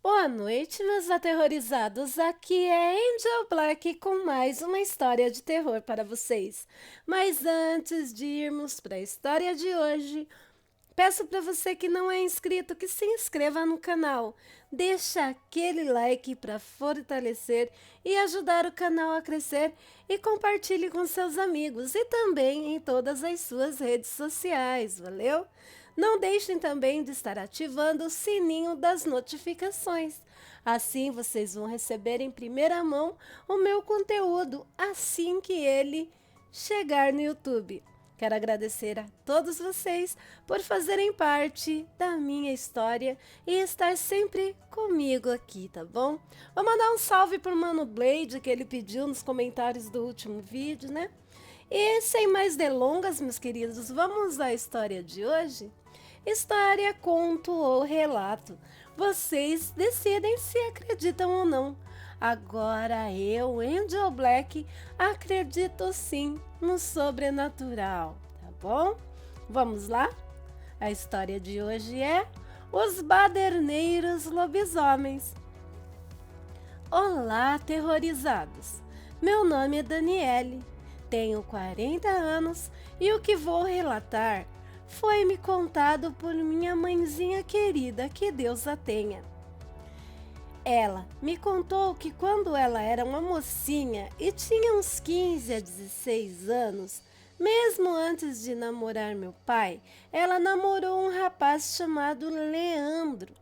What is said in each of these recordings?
Boa noite, meus aterrorizados. Aqui é Angel Black com mais uma história de terror para vocês. Mas antes de irmos para a história de hoje, peço para você que não é inscrito que se inscreva no canal. Deixa aquele like para fortalecer e ajudar o canal a crescer e compartilhe com seus amigos e também em todas as suas redes sociais, valeu? Não deixem também de estar ativando o sininho das notificações. Assim vocês vão receber em primeira mão o meu conteúdo assim que ele chegar no YouTube. Quero agradecer a todos vocês por fazerem parte da minha história e estar sempre comigo aqui, tá bom? Vou mandar um salve pro Mano Blade, que ele pediu nos comentários do último vídeo, né? E sem mais delongas, meus queridos, vamos à história de hoje? História, conto ou relato. Vocês decidem se acreditam ou não. Agora eu, Angel Black, acredito sim no sobrenatural, tá bom? Vamos lá? A história de hoje é Os Baderneiros Lobisomens. Olá, aterrorizados! Meu nome é Daniele, tenho 40 anos e o que vou relatar foi-me contado por minha mãezinha querida, que Deus a tenha. Ela me contou que quando ela era uma mocinha e tinha uns 15 a 16 anos, mesmo antes de namorar meu pai, ela namorou um rapaz chamado Leandro.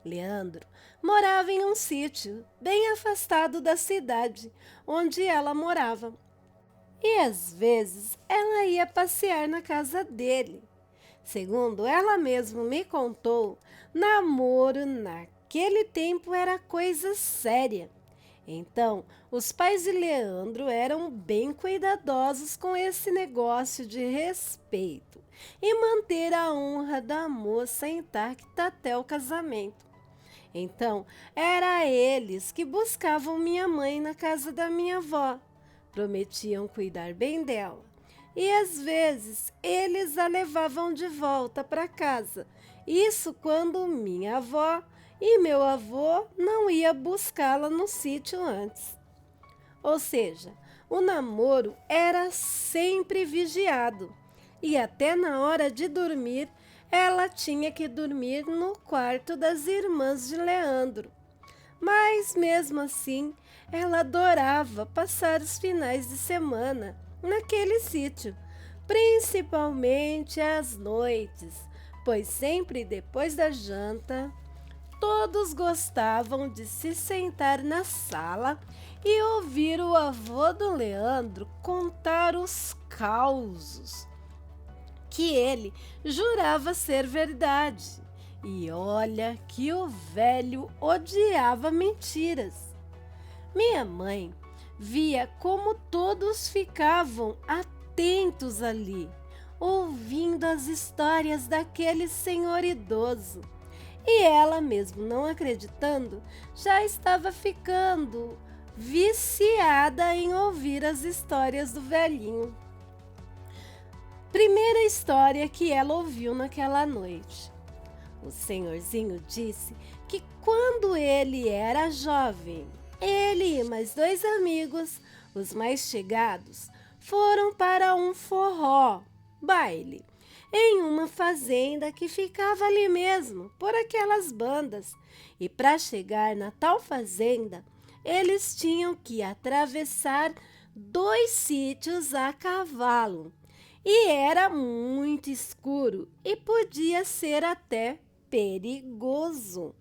Leandro morava em um sítio bem afastado da cidade onde ela morava. E às vezes ela ia passear na casa dele. Segundo ela mesma me contou, namoro naquele tempo era coisa séria. Então, os pais de Leandro eram bem cuidadosos com esse negócio de respeito e manter a honra da moça intacta até o casamento. Então, era eles que buscavam minha mãe na casa da minha avó. Prometiam cuidar bem dela. E às vezes eles a levavam de volta para casa. Isso quando minha avó e meu avô não ia buscá-la no sítio antes. Ou seja, o namoro era sempre vigiado. E até na hora de dormir, ela tinha que dormir no quarto das irmãs de Leandro. Mas mesmo assim, ela adorava passar os finais de semana naquele sítio, principalmente às noites, pois sempre depois da janta, todos gostavam de se sentar na sala e ouvir o avô do Leandro contar os causos que ele jurava ser verdade. E olha que o velho odiava mentiras. Minha mãe via como todos ficavam atentos ali, ouvindo as histórias daquele senhor idoso. E ela, mesmo não acreditando, já estava ficando viciada em ouvir as histórias do velhinho. Primeira história que ela ouviu naquela noite. O senhorzinho disse que quando ele era jovem, ele e mais dois amigos, os mais chegados, foram para um forró, baile, em uma fazenda que ficava ali mesmo, por aquelas bandas. E para chegar na tal fazenda, eles tinham que atravessar 2 sítios a cavalo. E era muito escuro e podia ser até perigoso,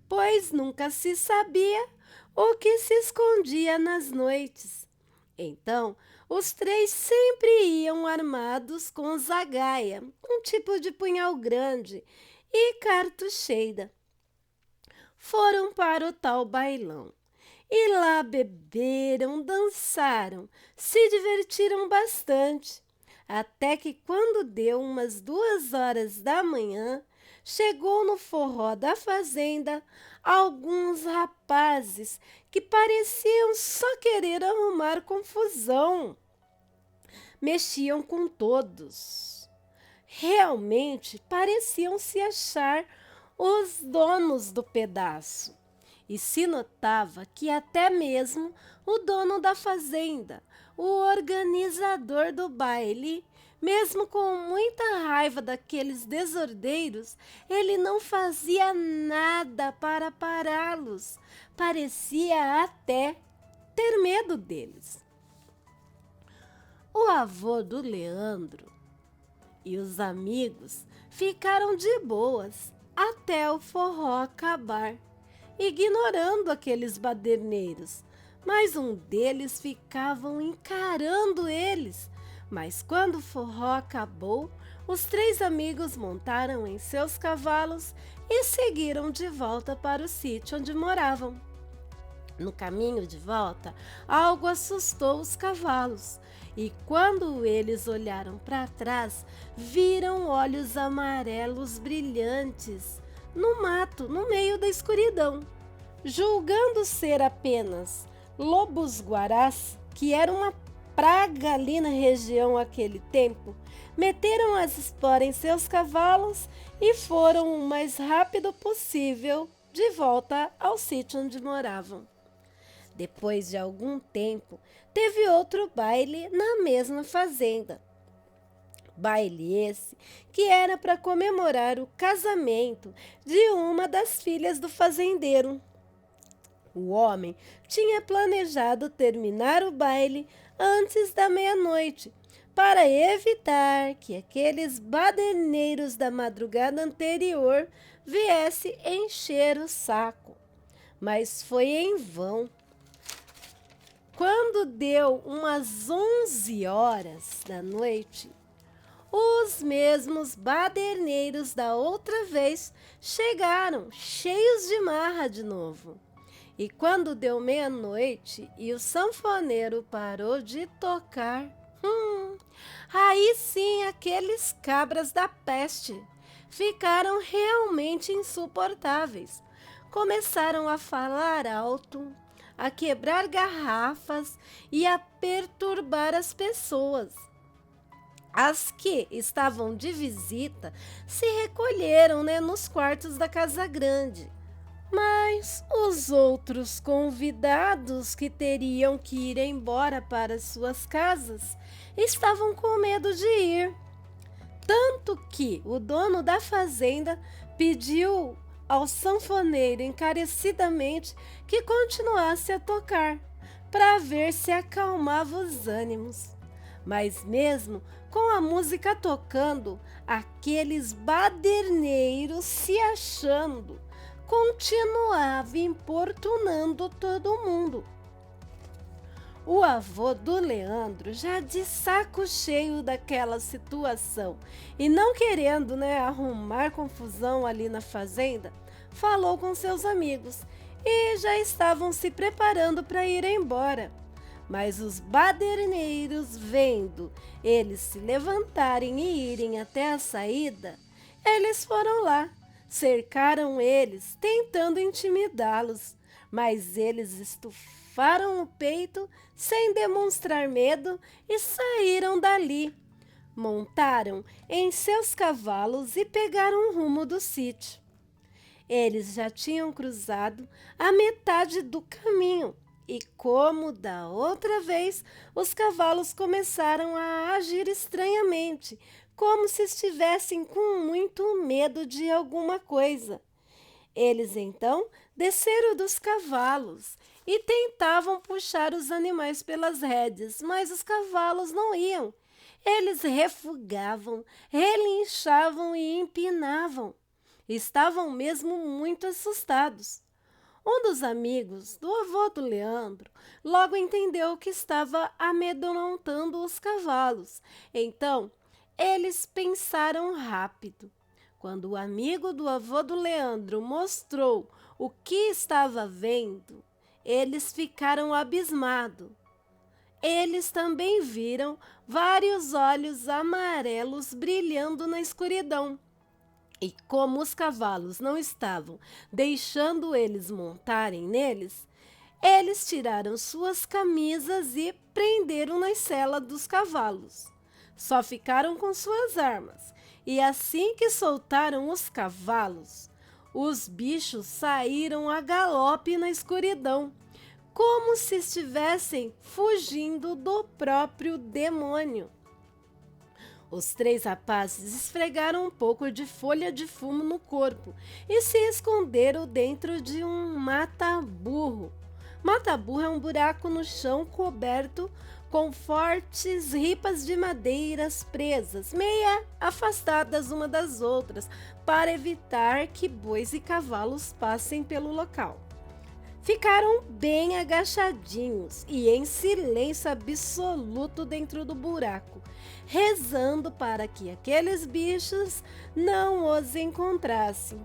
pois nunca se sabia o que se escondia nas noites. Então, os três sempre iam armados com zagaia, um tipo de punhal grande, e cartucheira. Foram para o tal bailão. E lá beberam, dançaram, se divertiram bastante. Até que quando deu umas 2 horas da manhã, chegou no forró da fazenda alguns rapazes que pareciam só querer arrumar confusão. Mexiam com todos. Realmente pareciam se achar os donos do pedaço. e se notava que até mesmo o dono da fazenda, o organizador do baile, mesmo com muita raiva daqueles desordeiros, ele não fazia nada para pará-los. Parecia até ter medo deles. O avô do Leandro e os amigos ficaram de boas até o forró acabar, ignorando aqueles baderneiros, mas um deles ficavam encarando eles. Mas quando o forró acabou, os 3 amigos montaram em seus cavalos e seguiram de volta para o sítio onde moravam. No caminho de volta, algo assustou os cavalos, e quando eles olharam para trás, viram olhos amarelos brilhantes no mato, no meio da escuridão. Julgando ser apenas lobos-guarás, que era uma praga ali na região àquele tempo, meteram as esporas em seus cavalos e foram o mais rápido possível de volta ao sítio onde moravam. Depois de algum tempo, teve outro baile na mesma fazenda. Baile esse que era para comemorar o casamento de uma das filhas do fazendeiro. O homem tinha planejado terminar o baile antes da meia-noite, para evitar que aqueles baderneiros da madrugada anterior viessem encher o saco. Mas foi em vão. Quando deu umas 11 horas da noite, os mesmos baderneiros da outra vez chegaram, cheios de marra de novo. E quando deu meia-noite e o sanfoneiro parou de tocar, aí sim aqueles cabras da peste ficaram realmente insuportáveis. Começaram a falar alto, a quebrar garrafas e a perturbar as pessoas. As que estavam de visita se recolheram, nos quartos da casa grande. Mas os outros convidados que teriam que ir embora para suas casas estavam com medo de ir. Tanto que o dono da fazenda pediu ao sanfoneiro encarecidamente que continuasse a tocar, para ver se acalmava os ânimos. Mas mesmo com a música tocando, aqueles baderneiros se achando, continuava importunando todo mundo. O avô do Leandro, já de saco cheio daquela situação e não querendo, arrumar confusão ali na fazenda, falou com seus amigos e já estavam se preparando para ir embora. Mas os baderneiros, vendo eles se levantarem e irem até a saída, eles foram lá, cercaram eles, tentando intimidá-los, mas eles estufaram o peito sem demonstrar medo e saíram dali. Montaram em seus cavalos e pegaram o rumo do sítio. Eles já tinham cruzado a metade do caminho e, como da outra vez, os cavalos começaram a agir estranhamente, como se estivessem com muito medo de alguma coisa. Eles então desceram dos cavalos e tentavam puxar os animais pelas rédeas, mas os cavalos não iam. Eles refugavam, relinchavam e empinavam. Estavam mesmo muito assustados. Um dos amigos do avô do Leandro logo entendeu que estava amedrontando os cavalos. Então, eles pensaram rápido. Quando o amigo do avô do Leandro mostrou o que estava vendo, eles ficaram abismados. Eles também viram vários olhos amarelos brilhando na escuridão. E como os cavalos não estavam deixando eles montarem neles, eles tiraram suas camisas e prenderam nas selas dos cavalos. Só ficaram com suas armas, e assim que soltaram os cavalos, os bichos saíram a galope na escuridão, como se estivessem fugindo do próprio demônio. Os 3 rapazes esfregaram um pouco de folha de fumo no corpo e se esconderam dentro de um mata-burro. Mata-burro é um buraco no chão coberto com fortes ripas de madeiras presas, meia afastadas uma das outras, para evitar que bois e cavalos passem pelo local. Ficaram bem agachadinhos e em silêncio absoluto dentro do buraco, rezando para que aqueles bichos não os encontrassem.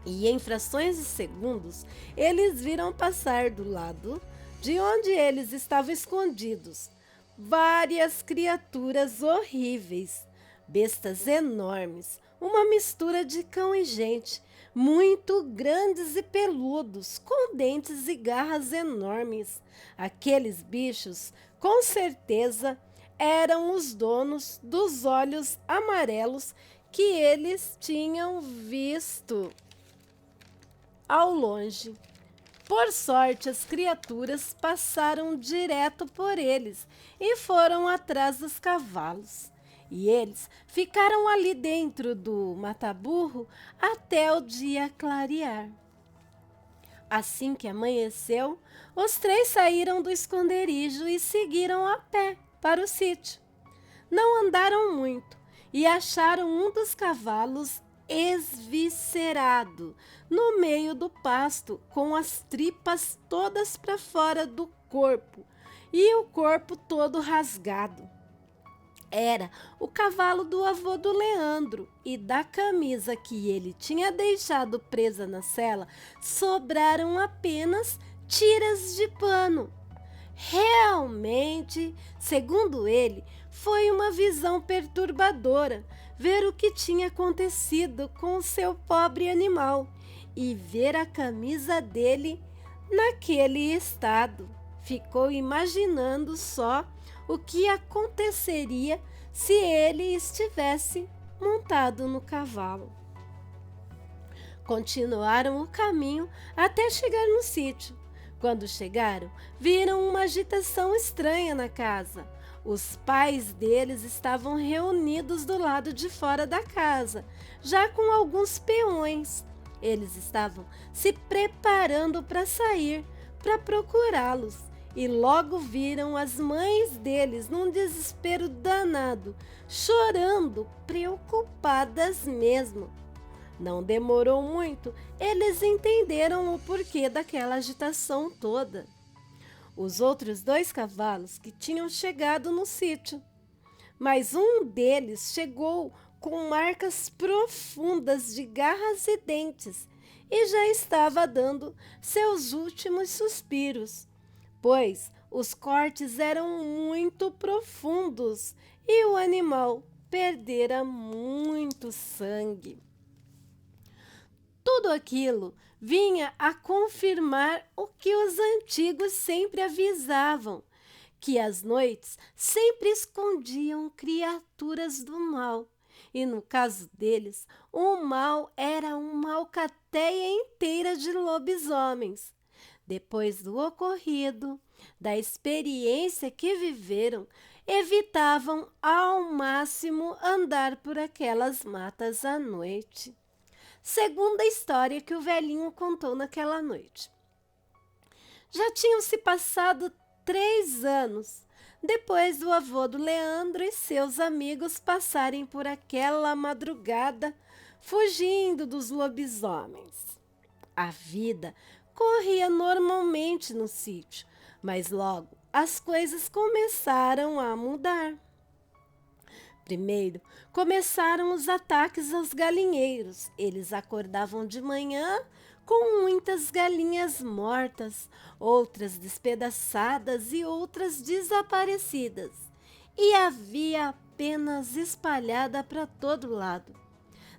E em frações de segundos, eles viram passar do lado de onde eles estavam escondidos várias criaturas horríveis, bestas enormes, uma mistura de cão e gente, muito grandes e peludos, com dentes e garras enormes. Aqueles bichos, com certeza, eram os donos dos olhos amarelos que eles tinham visto ao longe. Por sorte, as criaturas passaram direto por eles e foram atrás dos cavalos. E eles ficaram ali dentro do mata-burro até o dia clarear. Assim que amanheceu, os 3 saíram do esconderijo e seguiram a pé para o sítio. Não andaram muito e acharam um dos cavalos esviscerado no meio do pasto, com as tripas todas para fora do corpo e o corpo todo rasgado. Era o cavalo do avô do Leandro, e da camisa que ele tinha deixado presa na sela sobraram apenas tiras de pano. Realmente, segundo ele, foi uma visão perturbadora ver o que tinha acontecido com o seu pobre animal e ver a camisa dele naquele estado. Ficou imaginando só o que aconteceria se ele estivesse montado no cavalo. Continuaram o caminho até chegar no sítio. Quando chegaram, viram uma agitação estranha na casa. Os pais deles estavam reunidos do lado de fora da casa, já com alguns peões. Eles estavam se preparando para sair, para procurá-los. E logo viram as mães deles num desespero danado, chorando, preocupadas mesmo. Não demorou muito, eles entenderam o porquê daquela agitação toda. Os outros 2 cavalos que tinham chegado no sítio, mas um deles chegou com marcas profundas de garras e dentes e já estava dando seus últimos suspiros, pois os cortes eram muito profundos e o animal perdera muito sangue. Tudo aquilo vinha a confirmar o que os antigos sempre avisavam, que as noites sempre escondiam criaturas do mal. E no caso deles, o mal era uma alcateia inteira de lobisomens. Depois do ocorrido, da experiência que viveram, evitavam ao máximo andar por aquelas matas à noite. Segundo a história que o velhinho contou naquela noite. Já tinham se passado 3 anos depois do avô do Leandro e seus amigos passarem por aquela madrugada fugindo dos lobisomens. A vida corria normalmente no sítio, mas logo as coisas começaram a mudar. Primeiro, começaram os ataques aos galinheiros. Eles acordavam de manhã com muitas galinhas mortas, outras despedaçadas e outras desaparecidas. E havia apenas espalhada para todo lado.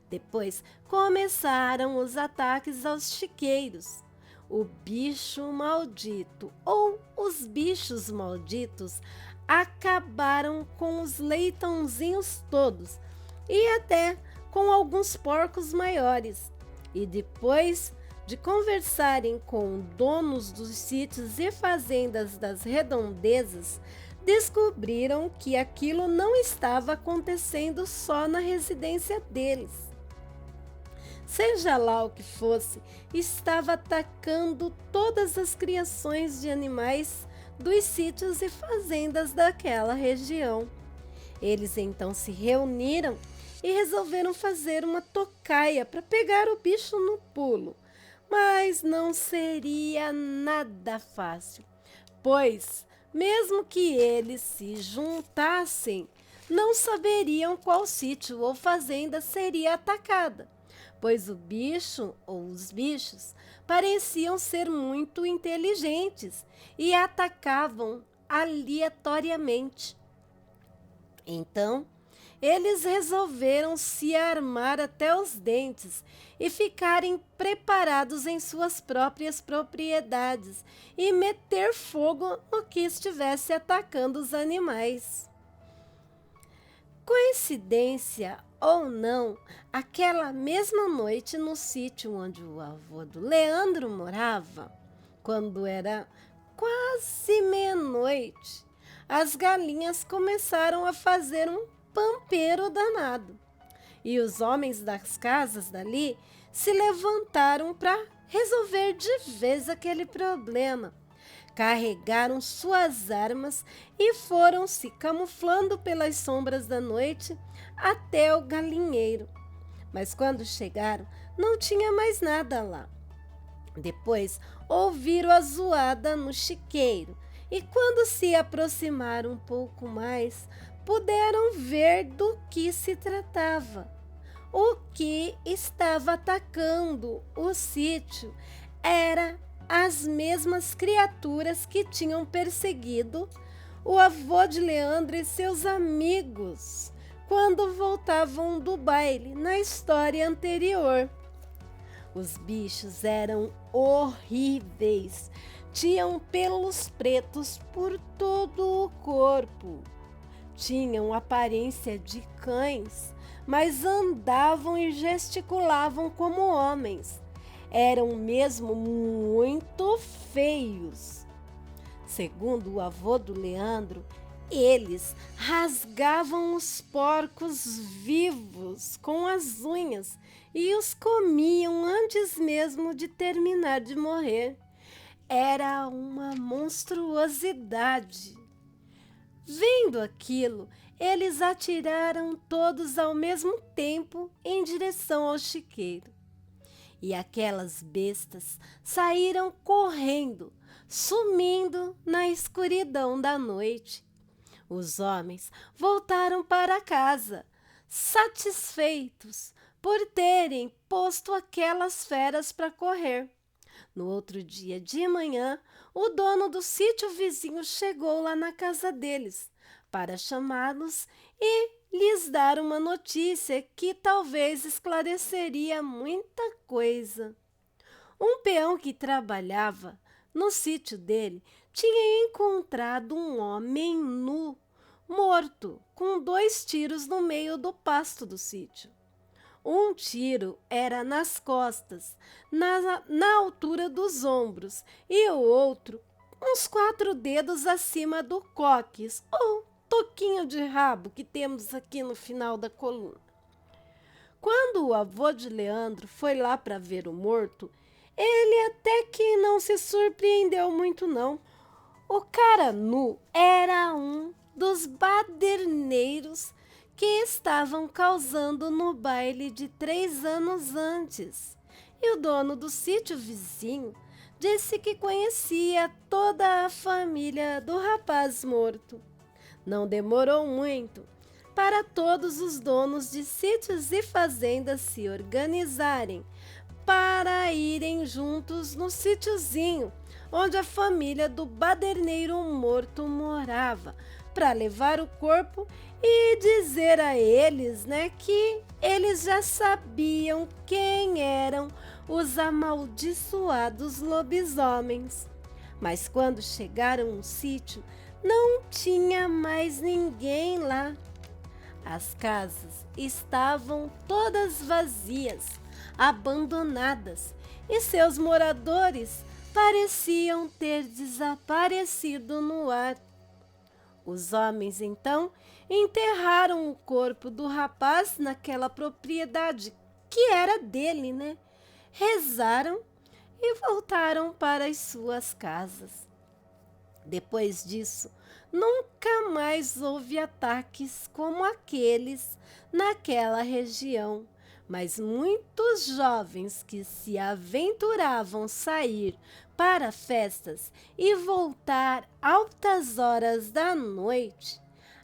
Depois começaram os ataques aos chiqueiros. O bicho maldito ou os bichos malditos acabaram com os leitãozinhos todos e até com alguns porcos maiores. E depois de conversarem com donos dos sítios e fazendas das redondezas, descobriram que aquilo não estava acontecendo só na residência deles. Seja lá o que fosse, estava atacando todas as criações de animais dos sítios e fazendas daquela região. Eles então se reuniram e resolveram fazer uma tocaia para pegar o bicho no pulo. Mas não seria nada fácil, pois, mesmo que eles se juntassem, não saberiam qual sítio ou fazenda seria atacada, pois o bicho ou os bichos pareciam ser muito inteligentes e atacavam aleatoriamente. Então, eles resolveram se armar até os dentes e ficarem preparados em suas próprias propriedades e meter fogo no que estivesse atacando os animais. Coincidência ou não, aquela mesma noite no sítio onde o avô do Leandro morava, quando era quase meia-noite, as galinhas começaram a fazer um pampeiro danado. E os homens das casas dali se levantaram para resolver de vez aquele problema. Carregaram suas armas e foram se camuflando pelas sombras da noite até o galinheiro. Mas quando chegaram, não tinha mais nada lá. Depois ouviram a zoada no chiqueiro e quando se aproximaram um pouco mais, puderam ver do que se tratava. O que estava atacando o sítio era as mesmas criaturas que tinham perseguido o avô de Leandro e seus amigos quando voltavam do baile na história anterior. Os bichos eram horríveis, tinham pelos pretos por todo o corpo. Tinham aparência de cães, mas andavam e gesticulavam como homens. Eram mesmo muito feios. Segundo o avô do Leandro, eles rasgavam os porcos vivos com as unhas e os comiam antes mesmo de terminar de morrer. Era uma monstruosidade. Vendo aquilo, eles atiraram todos ao mesmo tempo em direção ao chiqueiro. E aquelas bestas saíram correndo, sumindo na escuridão da noite. Os homens voltaram para casa, satisfeitos por terem posto aquelas feras para correr. No outro dia de manhã, o dono do sítio vizinho chegou lá na casa deles para chamá-los e lhes dar uma notícia que talvez esclareceria muita coisa. Um peão que trabalhava no sítio dele tinha encontrado um homem nu, morto, com 2 tiros no meio do pasto do sítio. Um tiro era nas costas, na altura dos ombros, e o outro uns 4 dedos acima do cóccix, ou toquinho de rabo que temos aqui no final da coluna. Quando o avô de Leandro foi lá para ver o morto, ele até que não se surpreendeu muito não. O cara nu era um dos baderneiros que estavam causando no baile de 3 anos antes. E o dono do sítio vizinho disse que conhecia toda a família do rapaz morto. Não demorou muito para todos os donos de sítios e fazendas se organizarem para irem juntos no sítiozinho onde a família do baderneiro morto morava, para levar o corpo e dizer a eles, que eles já sabiam quem eram os amaldiçoados lobisomens. Mas quando chegaram no sítio, não tinha mais ninguém lá. As casas estavam todas vazias. abandonadas e seus moradores pareciam ter desaparecido no ar. Os homens, então, enterraram o corpo do rapaz naquela propriedade que era dele, né? Rezaram e voltaram para as suas casas. Depois disso, nunca mais houve ataques como aqueles naquela região, mas muitos jovens que se aventuravam sair para festas e voltar altas horas da noite,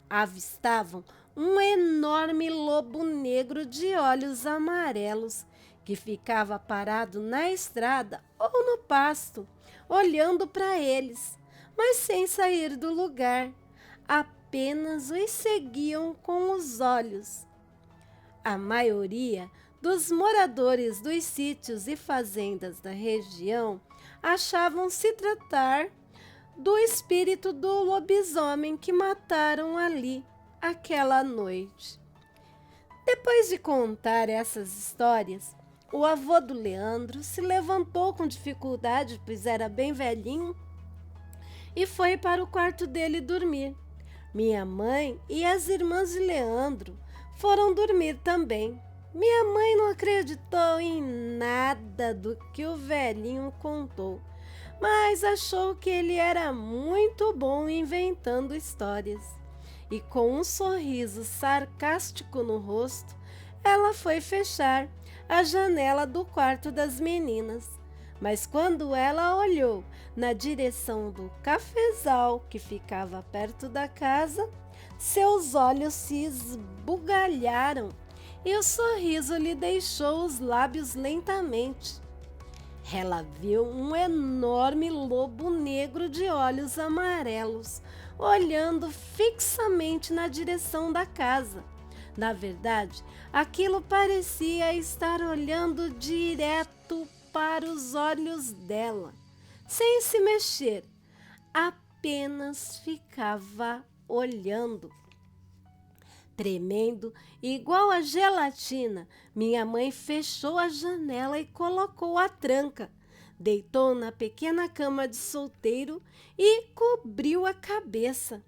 avistavam um enorme lobo negro de olhos amarelos que ficava parado na estrada ou no pasto, olhando para eles, mas sem sair do lugar, apenas os seguiam com os olhos. A maioria dos moradores dos sítios e fazendas da região achavam se tratar do espírito do lobisomem que mataram ali aquela noite. Depois de contar essas histórias, o avô do Leandro se levantou com dificuldade, pois era bem velhinho, e foi para o quarto dele dormir. Minha mãe e as irmãs de Leandro foram dormir também. Minha mãe não acreditou em nada do que o velhinho contou, mas achou que ele era muito bom inventando histórias. E com um sorriso sarcástico no rosto, ela foi fechar a janela do quarto das meninas. Mas quando ela olhou na direção do cafezal que ficava perto da casa, seus olhos se esbugalharam e o sorriso lhe deixou os lábios lentamente. Ela viu um enorme lobo negro de olhos amarelos, olhando fixamente na direção da casa. Na verdade, aquilo parecia estar olhando direto para os olhos dela, sem se mexer, apenas ficava olhando. Tremendo, igual a gelatina, minha mãe fechou a janela e colocou a tranca, deitou na pequena cama de solteiro e cobriu a cabeça.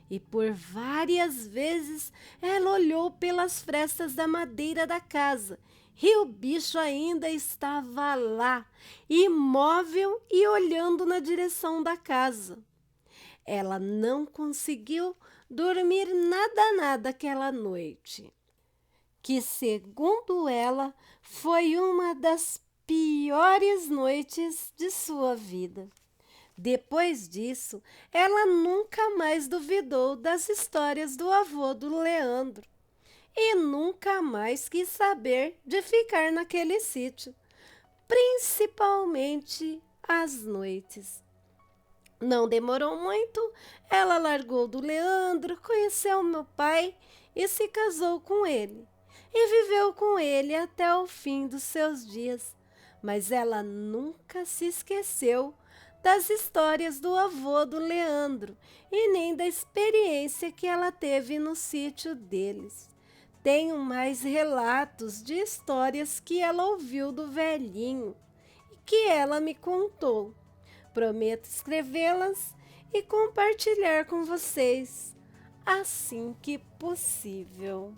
E por várias vezes ela olhou pelas frestas da madeira da casa e o bicho ainda estava lá, imóvel e olhando na direção da casa. Ela não conseguiu dormir nada aquela noite, que, segundo ela, foi uma das piores noites de sua vida. Depois disso, ela nunca mais duvidou das histórias do avô do Leandro e nunca mais quis saber de ficar naquele sítio, principalmente às noites. Não demorou muito, ela largou do Leandro, conheceu meu pai e se casou com ele. E viveu com ele até o fim dos seus dias. Mas ela nunca se esqueceu das histórias do avô do Leandro e nem da experiência que ela teve no sítio deles. Tenho mais relatos de histórias que ela ouviu do velhinho e que ela me contou. Prometo escrevê-las e compartilhar com vocês assim que possível.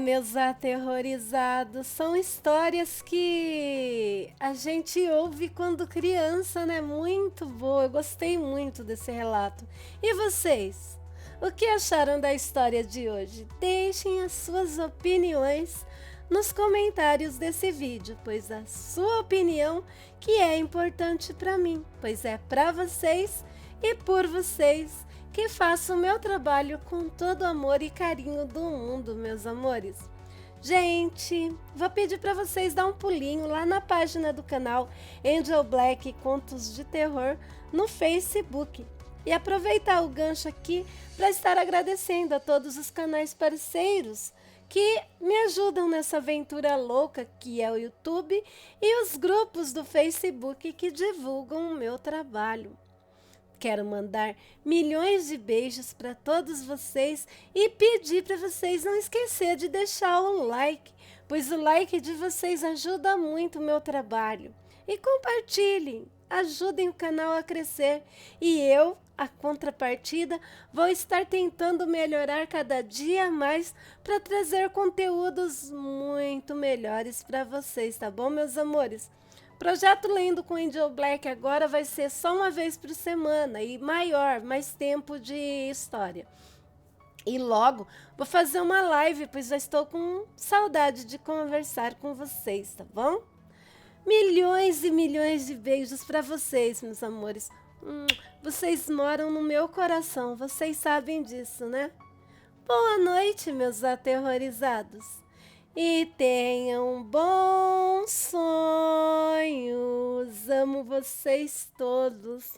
Meus aterrorizados, são histórias que a gente ouve quando criança, né? Muito boa, eu gostei muito desse relato. E vocês? O que acharam da história de hoje? Deixem as suas opiniões nos comentários desse vídeo, pois a sua opinião que é importante para mim, pois é para vocês e por vocês que faço o meu trabalho com todo o amor e carinho do mundo, meus amores. Gente, vou pedir para vocês dar um pulinho lá na página do canal Angel Black Contos de Terror no Facebook e aproveitar o gancho aqui para estar agradecendo a todos os canais parceiros que me ajudam nessa aventura louca que é o YouTube e os grupos do Facebook que divulgam o meu trabalho. Quero mandar milhões de beijos para todos vocês e pedir para vocês não esquecer de deixar o like, pois o like de vocês ajuda muito o meu trabalho. E compartilhem, ajudem o canal a crescer. E eu, a contrapartida, vou estar tentando melhorar cada dia mais para trazer conteúdos muito melhores para vocês, tá bom, meus amores? Projeto Lendo com Angel Black agora vai ser só uma vez por semana e maior, mais tempo de história. E logo vou fazer uma live, pois já estou com saudade de conversar com vocês, tá bom? Milhões e milhões de beijos para vocês, meus amores. Vocês moram no meu coração, vocês sabem disso, né? Boa noite, meus aterrorizados. E tenham bons sonhos. Amo vocês todos.